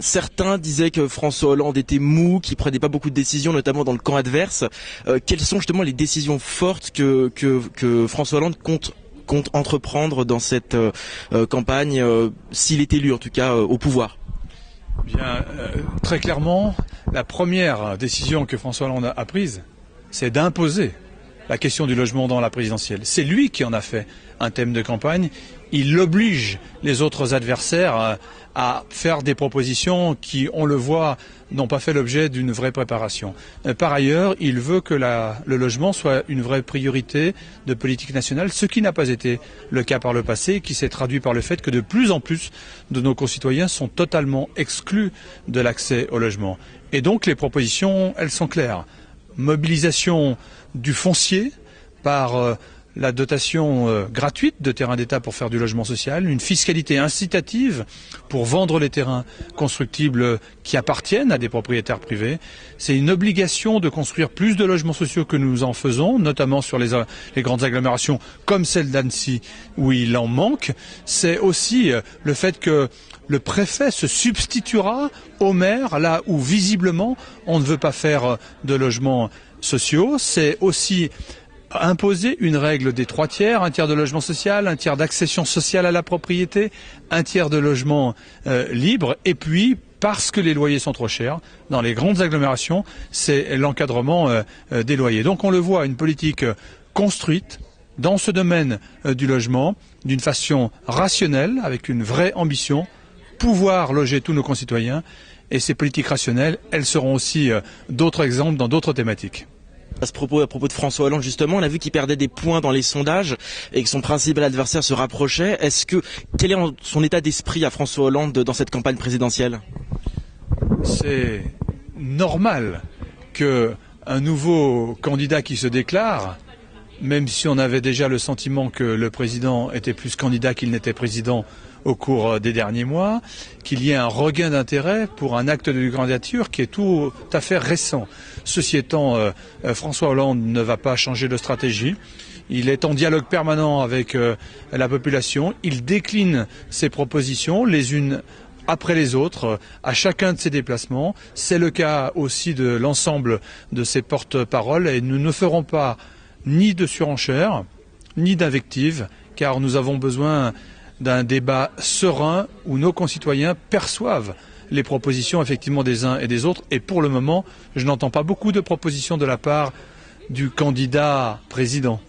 Certains disaient que François Hollande était mou, qu'il prenait pas beaucoup de décisions, notamment dans le camp adverse. Quelles sont justement les décisions fortes que François Hollande compte entreprendre dans cette campagne, s'il est élu en tout cas au pouvoir? Bien, très clairement, la première décision que François Hollande a prise, c'est d'imposer la question du logement dans la présidentielle. C'est lui qui en a fait un thème de campagne. Il oblige les autres adversaires à faire des propositions qui, on le voit, n'ont pas fait l'objet d'une vraie préparation. Par ailleurs, il veut que le logement soit une vraie priorité de politique nationale, ce qui n'a pas été le cas par le passé, qui s'est traduit par le fait que de plus en plus de nos concitoyens sont totalement exclus de l'accès au logement. Et donc les propositions, elles sont claires. Mobilisation du foncier par la dotation gratuite de terrains d'État pour faire du logement social, une fiscalité incitative pour vendre les terrains constructibles qui appartiennent à des propriétaires privés. C'est une obligation de construire plus de logements sociaux que nous en faisons, notamment sur les grandes agglomérations comme celle d'Annecy où il en manque. C'est aussi le fait que le préfet se substituera au maire là où visiblement on ne veut pas faire de logements sociaux. C'est aussi imposer une règle des 3 tiers, 1 tiers de logement social, 1 tiers d'accession sociale à la propriété, 1 tiers de logement libre, et puis parce que les loyers sont trop chers, dans les grandes agglomérations, c'est l'encadrement des loyers. Donc on le voit, une politique construite dans ce domaine du logement, d'une façon rationnelle, avec une vraie ambition, pouvoir loger tous nos concitoyens, et ces politiques rationnelles, elles seront aussi d'autres exemples dans d'autres thématiques. À propos de François Hollande, justement, on a vu qu'il perdait des points dans les sondages et que son principal adversaire se rapprochait. Quel est son état d'esprit à François Hollande dans cette campagne présidentielle? C'est normal qu'un nouveau candidat qui se déclare, même si on avait déjà le sentiment que le président était plus candidat qu'il n'était président au cours des derniers mois, qu'il y ait un regain d'intérêt pour un acte de candidature qui est tout à fait récent. Ceci étant, François Hollande ne va pas changer de stratégie. Il est en dialogue permanent avec la population. Il décline ses propositions les unes après les autres, à chacun de ses déplacements. C'est le cas aussi de l'ensemble de ses porte-paroles et nous ne ferons pas ni de surenchère, ni d'invectives, car nous avons besoin d'un débat serein où nos concitoyens perçoivent les propositions effectivement des uns et des autres. Et pour le moment, je n'entends pas beaucoup de propositions de la part du candidat président.